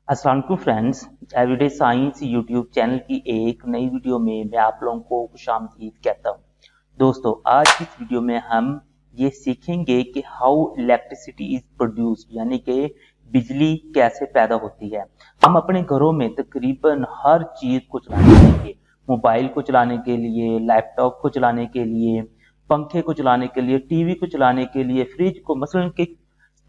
अस्सलाम वालेकुम friends. Everyday science YouTube channel की एक नई वीडियो में मैं आप लोगों को खुशामदीद कहता हूँ। दोस्तों, आज की इस वीडियो में हम ये सीखेंगे कि हाउ इलेक्ट्रिसिटी इज प्रोड्यूस, यानी कि बिजली कैसे पैदा होती है। हम अपने घरों में तकरीबन हर चीज को चलाने के लिए, मोबाइल को चलाने के लिए, लैपटॉप को चलाने के लिए, पंखे को चलाने के लिए, टीवी को चलाने के लिए, फ्रिज को, मसलन के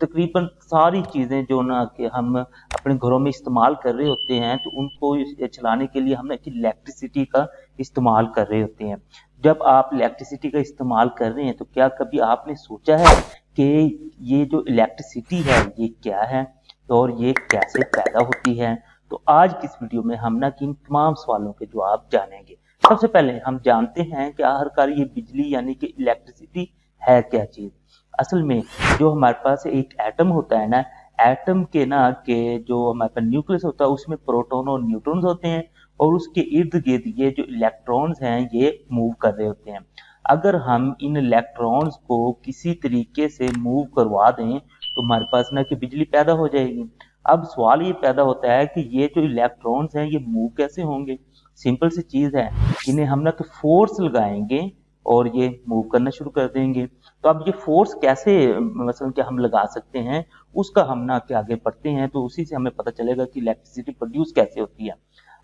तकरीबन सारी चीजें जो ना कि हम अपने घरों में इस्तेमाल कर रहे होते हैं, तो उनको चलाने के लिए हम इलेक्ट्रिसिटी का इस्तेमाल कर रहे होते हैं। जब आप इलेक्ट्रिसिटी का इस्तेमाल कर रहे हैं तो क्या कभी आपने सोचा है कि ये जो इलेक्ट्रिसिटी है ये क्या है और ये कैसे पैदा होती है? तो आज की इस वीडियो में हम ना कि इन तमाम सवालों के जवाब जानेंगे। सबसे पहले हम जानते हैं कि आखिरकार ये बिजली यानी कि इलेक्ट्रिसिटी है क्या चीज। असल में जो हमारे पास एक एटम होता है ना, एटम के ना के जो हमारे पास न्यूक्लियस होता है उसमें प्रोटॉन और न्यूट्रॉन्स होते हैं और उसके इर्द गिर्द ये जो इलेक्ट्रॉन्स हैं ये मूव कर रहे होते हैं। अगर हम इन इलेक्ट्रॉन्स को किसी तरीके से मूव करवा दें तो हमारे पास ना कि बिजली पैदा हो जाएगी। अब सवाल ये पैदा होता है कि ये जो इलेक्ट्रॉन्स हैं ये मूव कैसे होंगे। सिंपल सी चीज है, इन्हें हम ना कि फोर्स लगाएंगे और ये मूव करना शुरू कर देंगे। तो अब ये फोर्स कैसे मसलन कि हम लगा सकते हैं, उसका हम ना कि आगे पढ़ते हैं तो उसी से हमें पता चलेगा कि इलेक्ट्रिसिटी प्रोड्यूस कैसे होती है।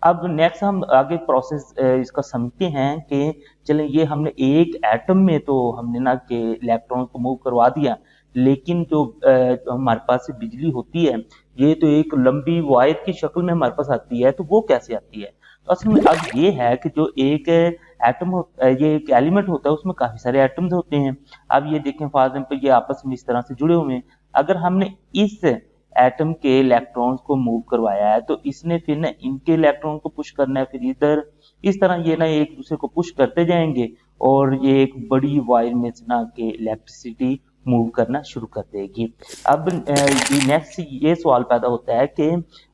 अब नेक्स्ट हम आगे प्रोसेस इसका समझते हैं कि चलें, ये हमने एक एटम में तो हमने ना कि इलेक्ट्रॉन को मूव करवा दिया, लेकिन जो हमारे पास से बिजली होती है ये तो एक लंबी वायर की शक्ल में हमारे पास आती है, तो वो कैसे आती है? तो असल में अब ये है कि जो एक एटम ये एक एलिमेंट होता है उसमें काफी सारे एटम्स होते हैं। अब ये देखें फॉर एग्जांपल ये आपस में इस तरह से जुड़े हुए हैं। अगर हमने इस एटम के इलेक्ट्रॉन्स को मूव करवाया है तो इसने फिर ना इनके इलेक्ट्रॉन को पुश करना है, फिर इधर इस तरह ये ना एक दूसरे को पुश करते जाएंगे और ये एक बड़ी वायर में से ना के इलेक्ट्रिसिटी मूव करना शुरू कर देगी। अब नेक्स्ट ये सवाल पैदा होता है कि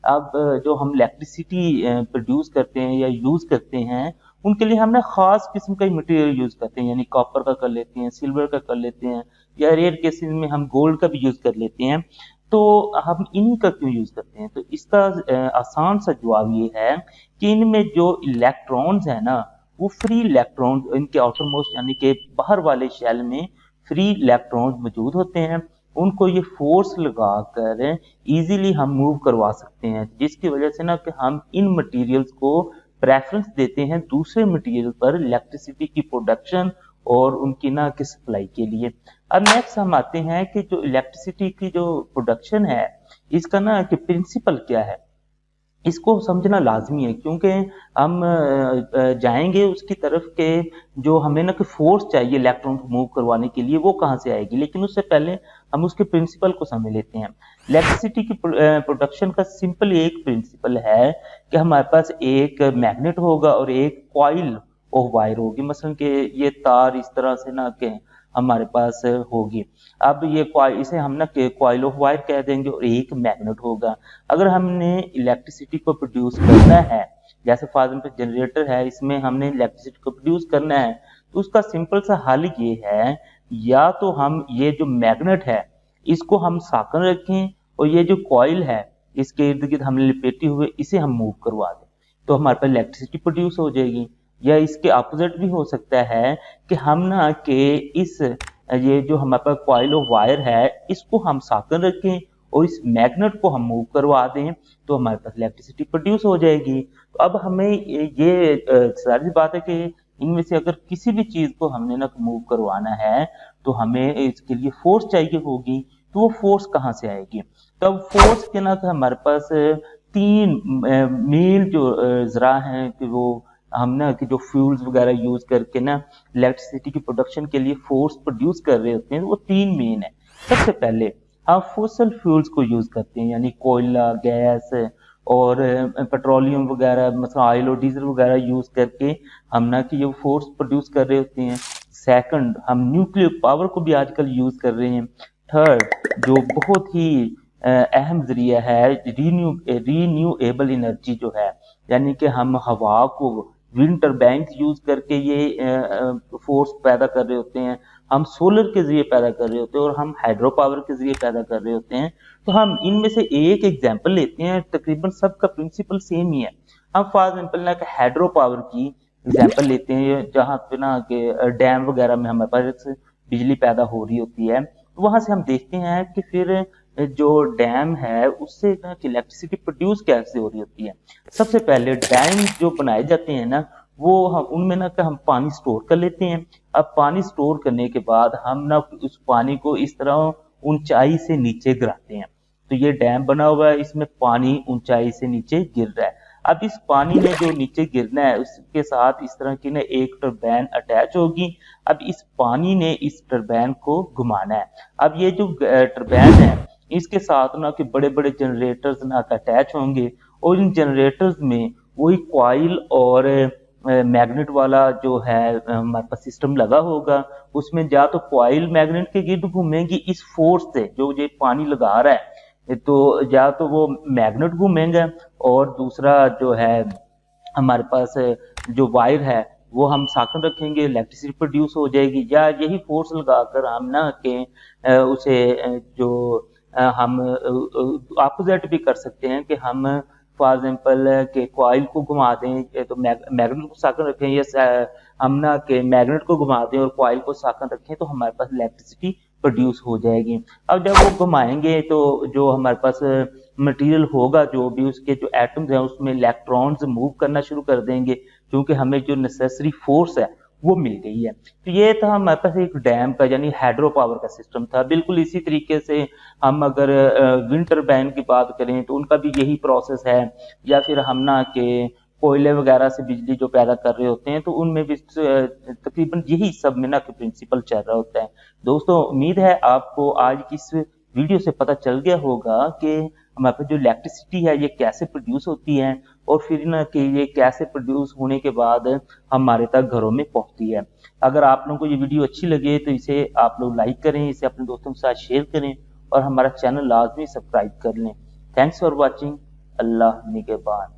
अब जो हम इलेक्ट्रिसिटी प्रोड्यूस करते हैं या यूज करते हैं उनके लिए हम ना खास किस्म का मटेरियल यूज करते हैं, यानी कॉपर का कर लेते हैं, सिल्वर का कर लेते हैं, या रेयर केसेस में हम गोल्ड का भी यूज कर लेते हैं। तो हम इन्हीं का क्यों यूज करते हैं? तो इसका आसान सा जवाब ये है कि इनमें जो इलेक्ट्रॉन्स है ना वो फ्री इलेक्ट्रॉन्स इनके आउटर मोस्ट यानी कि बाहर वाले शेल में फ्री इलेक्ट्रॉन्स मौजूद होते हैं। उनको ये फोर्स लगाकर इजीली हम मूव करवा सकते हैं, जिसकी वजह से ना कि हम इन मटेरियल्स को प्रेफरेंस देते हैं दूसरे मटेरियल पर इलेक्ट्रिसिटी की प्रोडक्शन और उनकी ना कि सप्लाई के लिए। अब नेक्स्ट हम आते हैं कि जो इलेक्ट्रिसिटी की जो प्रोडक्शन है इसका ना कि प्रिंसिपल क्या है, इसको समझना लाजमी है, क्योंकि हम जाएंगे उसकी तरफ के जो हमें ना कि फोर्स चाहिए इलेक्ट्रॉन को मूव करवाने के लिए वो कहाँ से आएगी। लेकिन उससे पहले हम उसके प्रिंसिपल को समझ लेते हैं। इलेक्ट्रिसिटी की प्रोडक्शन का सिंपल एक प्रिंसिपल है कि हमारे पास एक मैग्नेट होगा और एक कॉइल ऑफ वायर होगी, मसलन कि ये तार इस तरह से ना कि हमारे पास होगी। अब ये इसे हम ना कॉइल ऑफ वायर कह देंगे और एक मैग्नेट होगा। अगर हमने इलेक्ट्रिसिटी को प्रोड्यूस करना है, जैसे फॉर एग्जांपल जनरेटर है, इसमें हमने इलेक्ट्रिसिटी को प्रोड्यूस करना है, तो उसका सिंपल सा हल ये है, या तो हम ये जो मैग्नेट है इसको हम साकन रखें और ये जो कॉइल है इसके इर्द गिर्द हमने लिपेटे हुए इसे हम मूव करवा दें तो हमारे पास इलेक्ट्रिसिटी प्रोड्यूस हो जाएगी। या इसके अपोजिट भी हो सकता है कि हम ना के इस ये जो हमारे पास कॉइल ऑफ वायर है इसको हम साकन रखें और इस मैग्नेट को हम मूव करवा दें तो हमारे पास इलेक्ट्रिसिटी प्रोड्यूस हो जाएगी। तो अब हमें ये सारी बात है कि इनमें से अगर किसी भी चीज को हमने ना मूव करवाना है तो हमें इसके लिए फोर्स चाहिए होगी। तो वो फोर्स कहाँ से आएगी? तो अब फोर्स के ना हमारे पास तीन मेन जो जरा हैं कि वो हम ना कि जो फ्यूल्स वगैरह यूज करके ना इलेक्ट्रिसिटी की प्रोडक्शन के लिए फोर्स प्रोड्यूस कर रहे होते हैं, वो तीन मेन है। सबसे पहले हम फॉसिल फ्यूल्स को यूज करते हैं, यानी कोयला, गैस और पेट्रोलियम वगैरह, मतलब ऑयल और डीजल वगैरह यूज करके हम ना कि ये फोर्स प्रोड्यूस कर रहे होते हैं। सेकंड, हम न्यूक्लियर पावर को भी आजकल यूज कर रहे हैं। थर्ड, जो बहुत ही अहम जरिया है, रीन्यूएबल एनर्जी जो है, यानी कि हम हवा को विंड टरबाइन यूज करके ये फोर्स पैदा कर रहे होते हैं। हम सोलर के जरिए पैदा कर रहे होते हैं और हम हाइड्रो पावर के जरिए पैदा कर रहे होते हैं। तो हम इनमें से एक एग्जाम्पल लेते हैं, तकरीबन सबका प्रिंसिपल सेम ही है। हम फॉर एग्जाम्पल ना हाइड्रो पावर की एग्जाम्पल लेते हैं, जहाँ पे ना के डैम वगैरह में हमारे पास बिजली पैदा हो रही होती है। तो वहां से हम देखते हैं कि फिर जो डैम है उससे ना इलेक्ट्रिसिटी प्रोड्यूस कैसे हो रही होती है। सबसे पहले डैम जो बनाए जाते हैं ना, वो हम उनमें ना हम पानी स्टोर कर लेते हैं। अब पानी स्टोर करने के बाद हम ना उस पानी को इस तरह ऊंचाई से नीचे गिराते हैं। तो ये डैम बना हुआ है, इसमें पानी ऊंचाई से नीचे गिर रहा है। अब इस पानी ने जो नीचे गिरना है उसके साथ इस तरह की ना एक टरबाइन अटैच होगी। अब इस पानी ने इस टरबाइन को घुमाना है। अब ये जो टरबाइन है इसके साथ ना कि बड़े बड़े जनरेटर्स ना अटैच होंगे और इन जनरेटर्स में वही कॉइल और मैग्नेट वाला जो है हमारे पास सिस्टम लगा होगा। उसमें या तो कॉइल मैग्नेट के गिर्द घूमेंगी इस फोर्स से जो ये पानी लगा रहा है, तो या तो वो मैग्नेट घूमेंगे और दूसरा जो है हमारे पास जो वायर है वो हम साकन रखेंगे, इलेक्ट्रिसिटी प्रोड्यूस हो जाएगी। या यही फोर्स लगाकर हम ना के उसे जो हम अपोजिट भी कर सकते हैं कि हम फॉर एग्जाम्पल के कॉइल को घुमा दें तो मैग्नेट को साकन रखें, या हम ना के मैग्नेट को घुमा दें और कॉइल को साकन रखें, तो हमारे पास इलेक्ट्रिसिटी प्रोड्यूस हो जाएगी। अब जब वो घुमाएंगे तो जो हमारे पास मटेरियल होगा, जो भी उसके जो एटम्स हैं उसमें इलेक्ट्रॉन्स मूव करना शुरू कर देंगे, क्योंकि हमें जो नेसेसरी फोर्स है वो मिल गई है। तो ये था हमारे पास एक डैम का यानी हाइड्रो पावर का सिस्टम था। बिल्कुल इसी तरीके से हम अगर विंड टरबाइन की बात करें तो उनका भी यही प्रोसेस है। या फिर हम ना के कोयले वगैरह से बिजली जो पैदा कर रहे होते हैं तो उनमें भी तकरीबन यही सब में ना प्रिंसिपल चल रहा होता है। दोस्तों उम्मीद है आपको आज की इस वीडियो से पता चल गया होगा कि हमारे पास जो इलेक्ट्रिसिटी है ये कैसे प्रोड्यूस होती है और फिर ना कि ये कैसे प्रोड्यूस होने के बाद हमारे तक घरों में पहुंचती है। अगर आप लोगों को ये वीडियो अच्छी लगे तो इसे आप लोग लाइक करें, इसे अपने दोस्तों के साथ शेयर करें और हमारा चैनल लाजमी सब्सक्राइब कर लें। Thanks for watching. अल्लाह निगहबान।